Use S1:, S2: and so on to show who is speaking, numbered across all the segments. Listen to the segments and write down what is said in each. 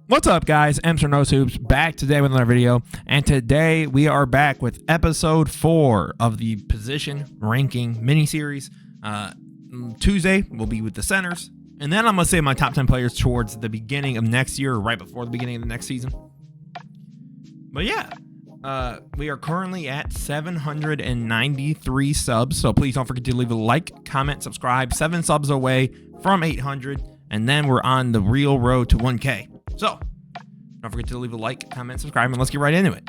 S1: What's up, guys? Mr. No Soups back today with another video, and today we are back with episode 4 of the position ranking mini-series. Tuesday will be with the centers, and then I'm going to say my top 10 players towards the beginning of next year, or right before the beginning of the next season. But yeah, we are currently at 793 subs, so please don't forget to leave a like, comment, subscribe. 7 subs away from 800, and then we're on the real road to 1K. So, don't forget to leave a like, comment, subscribe, and let's get right into it.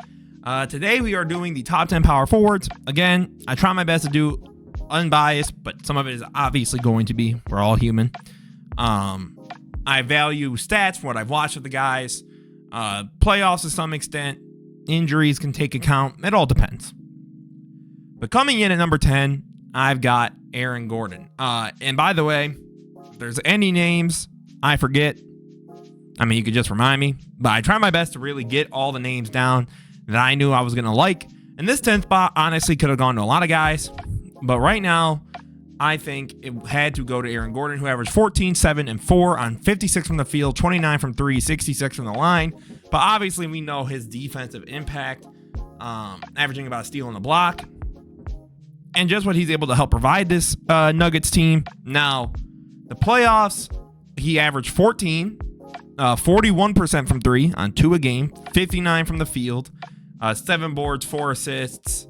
S1: Today, we are doing the top 10 power forwards. Again, I try my best to do unbiased, but some of it is obviously going to be. We're all human. I value stats from what I've watched with the guys. Playoffs to some extent. Injuries can take account. It all depends. But coming in at number 10, I've got Aaron Gordon. And by the way, if there's any names I forget, I mean, you could just remind me, but I try my best to really get all the names down that I knew I was going to like. And this 10th spot honestly could have gone to a lot of guys, but right now, I think it had to go to Aaron Gordon, who averaged 14, 7, and 4 on 56 from the field, 29 from 3, 66 from the line. But obviously, we know his defensive impact, averaging about a steal on the block, and just what he's able to help provide this Nuggets team. Now, the playoffs, he averaged 14, 41% from 3 on 2 a game, 59 from the field, 7 boards, 4 assists.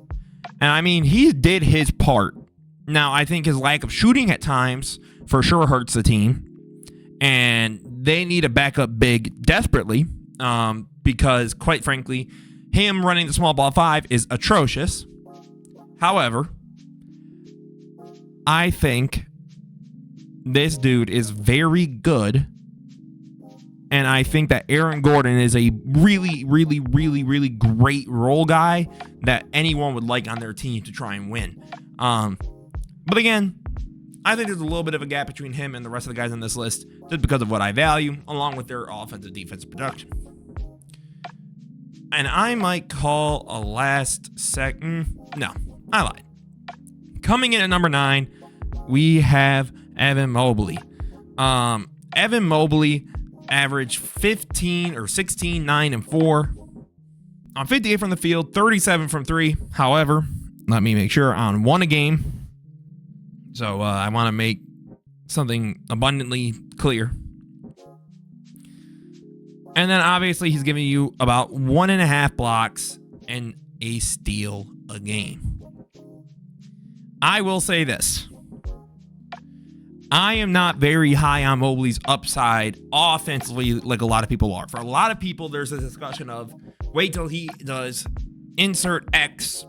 S1: And I mean, he did his part. Now, I think his lack of shooting at times for sure hurts the team. And they need a backup big desperately because, quite frankly, him running the small ball 5 is atrocious. However, I think this dude is very good. And I think that Aaron Gordon is a really great role guy that anyone would like on their team to try and win. But again, I think there's a little bit of a gap between him and the rest of the guys on this list just because of what I value, along with their offensive defensive production. And I might call a last second. No, I lied. Coming in at number 9, we have Evan Mobley. Evan Mobley averaged 15 or 16, 9, and 4 on 58 from the field, 37 from 3. However, let me make sure on 1 a game. So I want to make something abundantly clear. And then obviously he's giving you about 1.5 blocks and a steal a game. I will say this. I am not very high on Mobley's upside offensively like a lot of people are. For a lot of people, there's a discussion of wait till he does insert X.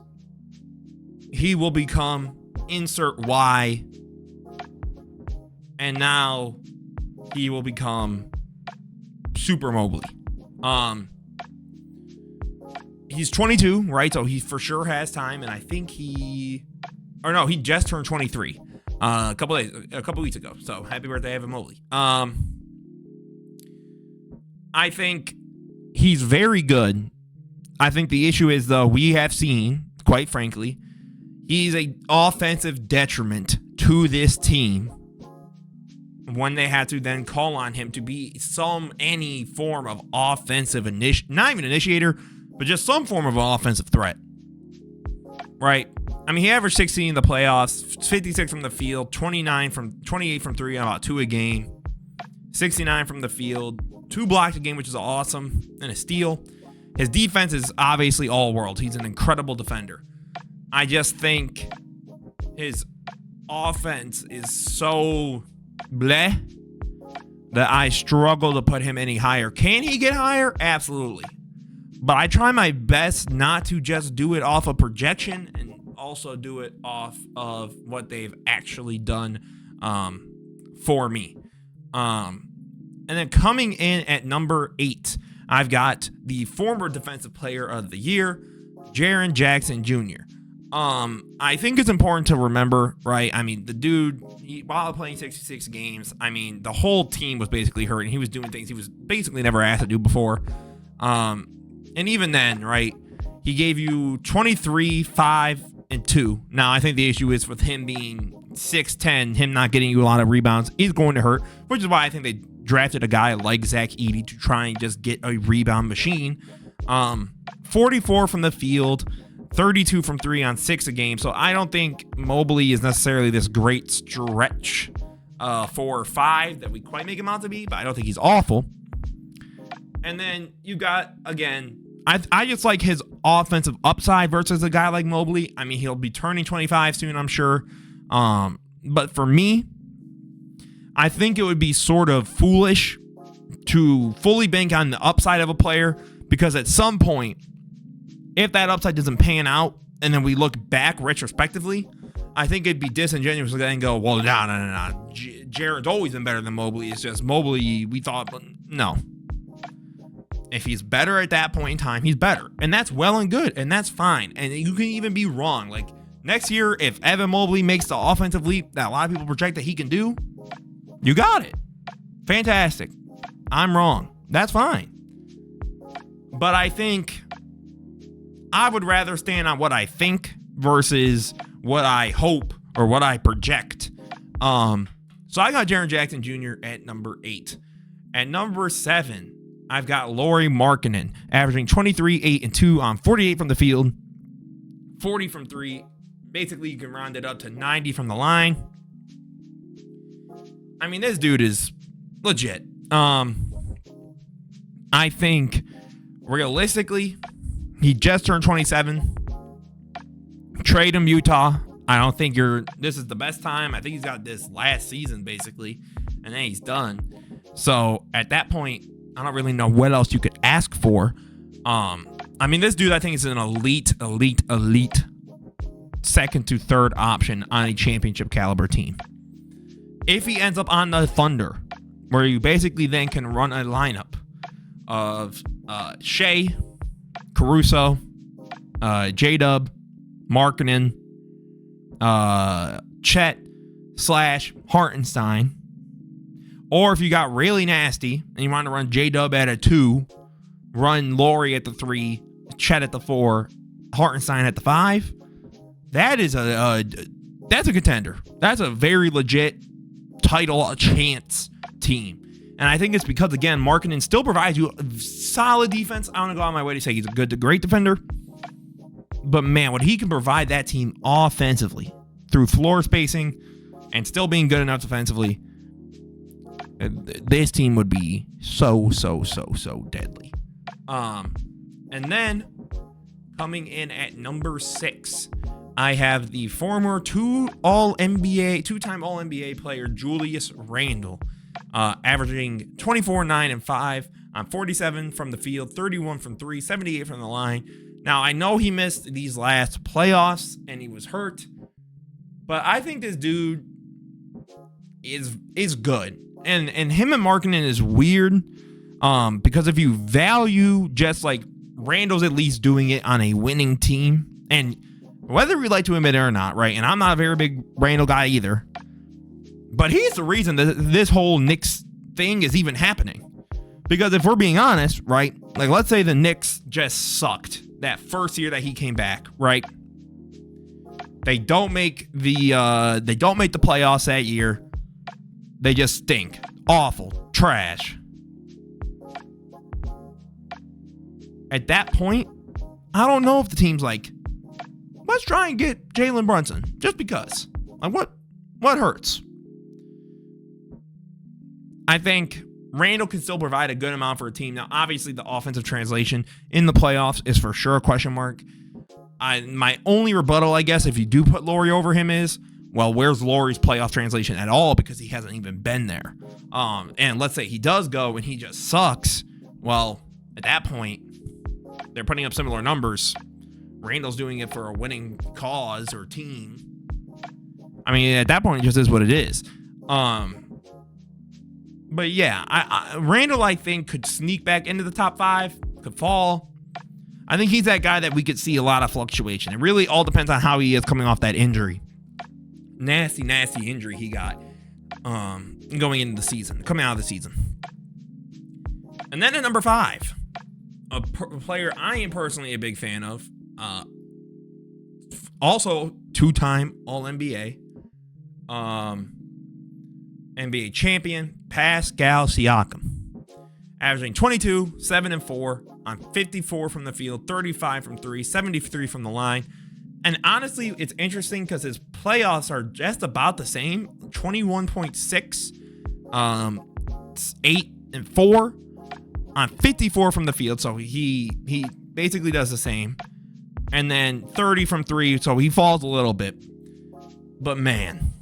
S1: He will become insert Y. And now he will become Super Mobley. He's 22, right? So he for sure has time. And I think he just turned 23. A couple weeks ago. So happy birthday, Evan Mobley. I think he's very good. I think the issue is, though, we have seen, quite frankly, he's an offensive detriment to this team when they had to then call on him to be any form of offensive not even initiator, but just some form of an offensive threat. Right? I mean, he averaged 16 in the playoffs, 56 from the field, 28 from 3 on about 2 a game, 69 from the field, 2 blocks a game, which is awesome, and a steal. His defense is obviously all world. He's an incredible defender. I just think his offense is so bleh that I struggle to put him any higher. Can he get higher? Absolutely. But I try my best not to just do it off of projection and also do it off of what they've actually done for me. And then coming in at number 8, I've got the former Defensive Player of the Year, Jaren Jackson Jr. I think it's important to remember, right? I mean, the dude, while playing 66 games, I mean, the whole team was basically hurt, and he was doing things he was basically never asked to do before. And even then, right, he gave you 23, 5, and 2. Now, I think the issue is with him being 6'10", him not getting you a lot of rebounds is going to hurt, which is why I think they drafted a guy like Zach Edey to try and just get a rebound machine. 44 from the field, 32 from 3 on 6 a game. So I don't think Mobley is necessarily this great stretch 4 or 5 that we quite make him out to be, but I don't think he's awful. And then you got, again, I just like his offensive upside versus a guy like Mobley. I mean, he'll be turning 25 soon, I'm sure. But for me, I think it would be sort of foolish to fully bank on the upside of a player, because at some point, if that upside doesn't pan out and then we look back retrospectively, I think it'd be disingenuous to then go, well, no. Jared's always been better than Mobley. It's just Mobley, we thought, but no. If he's better at that point in time, he's better. And that's well and good, and that's fine. And you can even be wrong. Like, next year, if Evan Mobley makes the offensive leap that a lot of people project that he can do, you got it. Fantastic. I'm wrong. That's fine. But I think I would rather stand on what I think versus what I hope or what I project. So I got Jaren Jackson Jr. at number 8. At number 7, I've got Lauri Markkanen, averaging 23, 8, and 2 on 48 from the field, 40 from 3. Basically, you can round it up to 90 from the line. I mean, this dude is legit. I think realistically, he just turned 27. Trade him, Utah. I don't think this is the best time. I think he's got this last season, basically, and then he's done. So at that point, I don't really know what else you could ask for. I mean, this dude, I think, is an elite second to third option on a championship caliber team. If he ends up on the Thunder, where you basically then can run a lineup of Shea, Caruso, J-Dub, Markkanen, Chet / Hartenstein, or if you got really nasty and you want to run J-Dub at a 2, run Lauri at the 3, Chet at the 4, Hartenstein at the 5, that's a contender. That's a very legit title chance team. And I think it's because, again, Markkanen still provides you a solid defense. I don't go on my way to say he's a good to great defender. But, man, what he can provide that team offensively through floor spacing and still being good enough defensively, this team would be so deadly. And then, coming in at number 6, I have the former two-time All-NBA player Julius Randle, averaging 24, 9, and 5 on 47 from the field, 31 from 3, 78 from the line. Now, I know he missed these last playoffs and he was hurt, but I think this dude is good. And him and Markkanen is weird, because if you value just like Randall's at least doing it on a winning team, and whether we like to admit it or not, right? And I'm not a very big Randall guy either, but he's the reason that this whole Knicks thing is even happening. Because if we're being honest, right? Like, let's say the Knicks just sucked that first year that he came back, right? They don't make the playoffs that year. They just stink. Awful. Trash. At that point, I don't know if the team's like, let's try and get Jalen Brunson. Just because. Like, what hurts? I think Randall can still provide a good amount for a team. Now, obviously, the offensive translation in the playoffs is for sure a question mark. My only rebuttal, I guess, if you do put Lauri over him is, well, where's Lauri's playoff translation at all? Because he hasn't even been there. And let's say he does go and he just sucks. Well, at that point, they're putting up similar numbers. Randall's doing it for a winning cause or team. I mean, at that point, it just is what it is. But yeah, Randall, I think, could sneak back into the top 5, could fall. I think he's that guy that we could see a lot of fluctuation. It really all depends on how he is coming off that injury. Nasty injury he got going into the season, coming out of the season. And then at number 5, a player I am personally a big fan of, also 2-time All-NBA, NBA champion Pascal Siakam, averaging 22, 7 and 4 on 54 from the field, 35 from 3, 73 from the line. And honestly, it's interesting because his playoffs are just about the same, 21.6, 8 and 4 on 54 from the field. So he basically does the same. And then 30 from 3, so he falls a little bit. But man,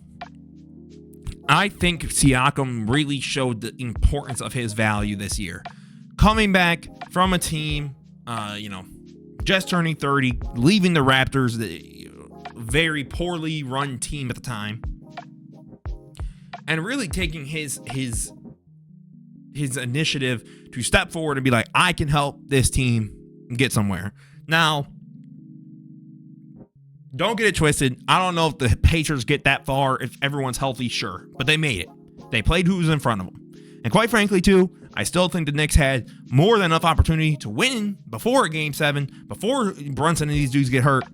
S1: I think Siakam really showed the importance of his value this year. Coming back from a team, just turning 30, leaving the Raptors, the very poorly run team at the time, and really taking his initiative to step forward and be like, I can help this team get somewhere. Now, don't get it twisted. I don't know if the Pacers get that far if everyone's healthy, sure. But they made it. They played who was in front of them. And quite frankly, too, I still think the Knicks had more than enough opportunity to win before Game 7, before Brunson and these dudes get hurt.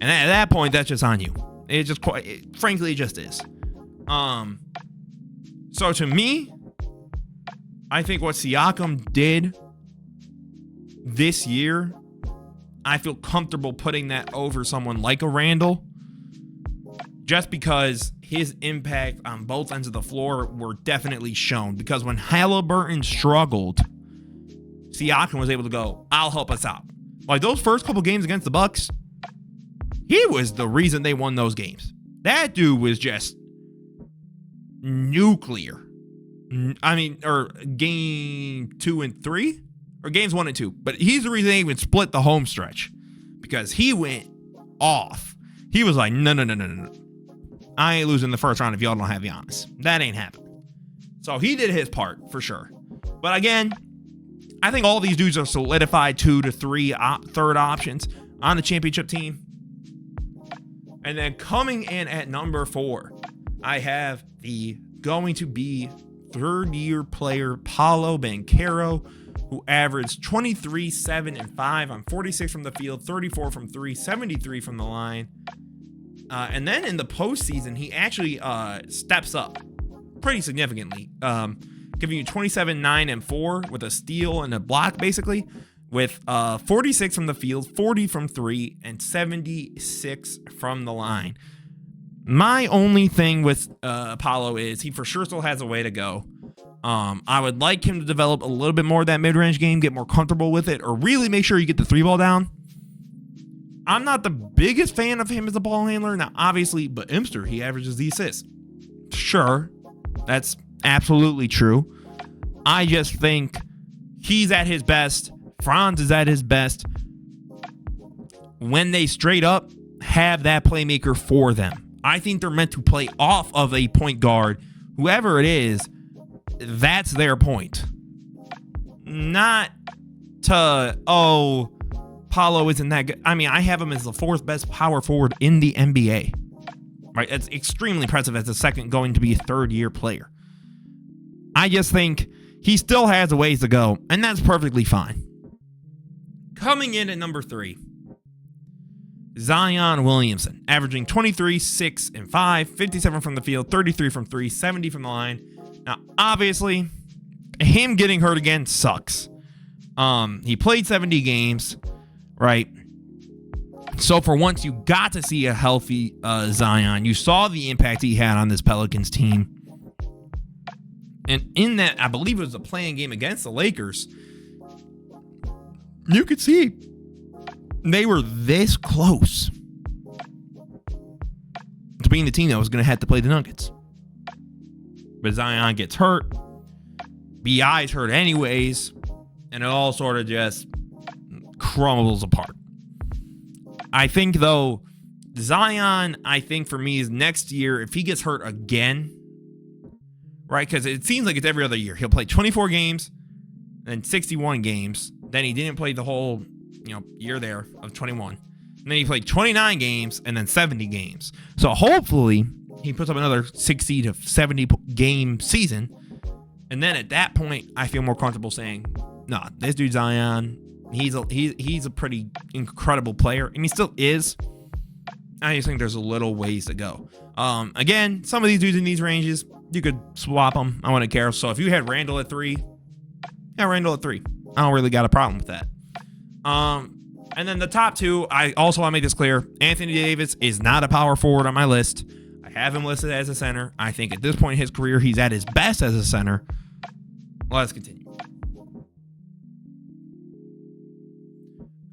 S1: And at that point, that's just on you. Frankly, it just is. So to me, I think what Siakam did this year, I feel comfortable putting that over someone like a Randall, just because his impact on both ends of the floor were definitely shown. Because when Halliburton struggled, Siakam was able to go, I'll help us out. Like those first couple games against the Bucks, he was the reason they won those games. That dude was just nuclear. Or game 2 and 3, or games 1 and 2. But he's the reason they even split the home stretch, because he went off. He was like, no. I ain't losing the first round if y'all don't have Giannis. That ain't happening. So he did his part for sure. But again, I think all these dudes are solidified 2 to 3 third options on the championship team. And then coming in at number 4, I have the going to be third-year player Paolo Banchero, who averaged 23, 7, and 5 on 46 from the field, 34 from 3, 73 from the line. And then in the postseason, he actually steps up pretty significantly, giving you 27, 9, and 4 with a steal and a block, basically, with 46 from the field, 40 from 3, and 76 from the line. My only thing with Apollo is he for sure still has a way to go. I would like him to develop a little bit more of that mid-range game, get more comfortable with it, or really make sure you get the 3-ball down. I'm not the biggest fan of him as a ball handler. Now, obviously, but Imster, he averages the assists. Sure, that's absolutely true. I just think he's at his best. Franz is at his best when they straight up have that playmaker for them. I think they're meant to play off of a point guard, whoever it is. That's their point. Not to, Paulo isn't that good. I mean, I have him as the 4th best power forward in the NBA. Right? It's extremely impressive as a second going to be a third-year player. I just think he still has a ways to go, and that's perfectly fine. Coming in at number 3, Zion Williamson, averaging 23, 6, and 5, 57 from the field, 33 from 3, 70 from the line. Now, obviously, him getting hurt again sucks. He played 70 games, right? So for once, you got to see a healthy Zion. You saw the impact he had on this Pelicans team. And in that, I believe it was a playing game against the Lakers, you could see they were this close to being the team that was going to have to play the Nuggets. But Zion gets hurt. BI's hurt anyways. And it all sort of just crumbles apart. I think, though, Zion, for me, is next year, if he gets hurt again, right? Because it seems like it's every other year. He'll play 24 games, then 61 games. Then he didn't play the whole year there of 21. And then he played 29 games and then 70 games. So hopefully he puts up another 60 to 70 game season. And then at that point, I feel more comfortable saying, nah, this dude Zion, he's a pretty incredible player. And he still is. I just think there's a little ways to go. Again, some of these dudes in these ranges, You could swap them. I wouldn't care. So if you had Randall at 3, yeah, Randall at 3. I don't really got a problem with that. And then the top 2, I also want to make this clear. Anthony Davis is not a power forward on my list. I have him listed as a center. I think at this point in his career, he's at his best as a center. Let's continue.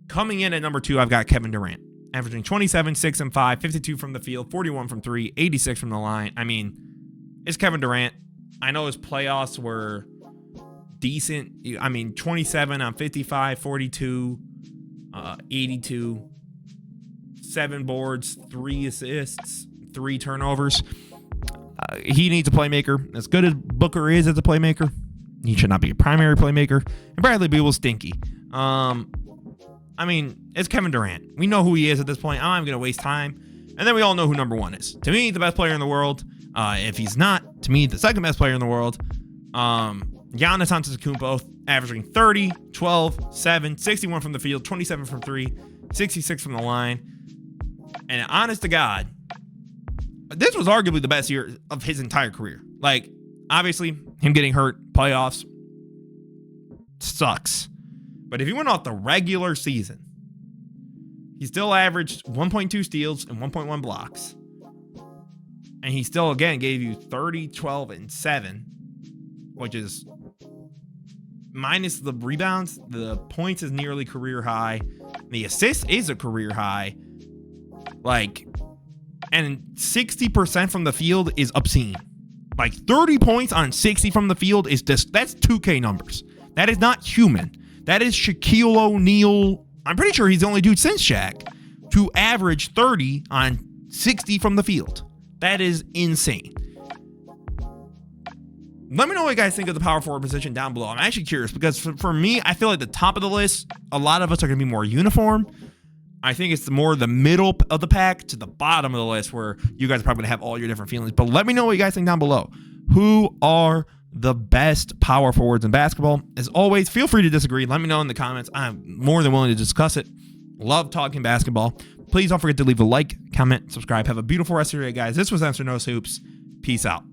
S1: Coming in at number 2, I've got Kevin Durant, averaging 27, 6, and 5, 52 from the field, 41 from 3, 86 from the line. I mean, it's Kevin Durant. I know his playoffs were decent. I mean, 27 on 55, 42, 82, 7 boards, 3 assists, 3 turnovers. He needs a playmaker. As good as Booker is as a playmaker, he should not be a primary playmaker. And Bradley Beal's stinky. I mean, it's Kevin Durant. We know who he is at this point. I'm going to waste time. And then we all know who number 1 is. To me, the best player in the world. If he's not, to me, the second best player in the world. Giannis Antetokounmpo, averaging 30, 12, 7, 61 from the field, 27 from 3, 66 from the line. And honest to God, this was arguably the best year of his entire career. Like, obviously, him getting hurt, playoffs, sucks. But if he went off the regular season, he still averaged 1.2 steals and 1.1 blocks. And he still, again, gave you 30, 12, and 7, which is minus the rebounds. The points is nearly career high. The assist is a career high. Like, and 60% from the field is obscene. Like, 30 points on 60 from the field is just, that's 2K numbers. That is not human. That is Shaquille O'Neal. I'm pretty sure he's the only dude since Shaq to average 30 on 60 from the field. That is insane. Let me know what you guys think of the power forward position down below. I'm actually curious because for me, I feel like the top of the list, a lot of us are going to be more uniform. I think it's more the middle of the pack to the bottom of the list where you guys are probably going to have all your different feelings. But let me know what you guys think down below. Who are the best power forwards in basketball? As always, feel free to disagree. Let me know in the comments. I'm more than willing to discuss it. Love talking basketball. Please don't forget to leave a like, comment, subscribe. Have a beautiful rest of your day, guys. This was Answer No Hoops. Peace out.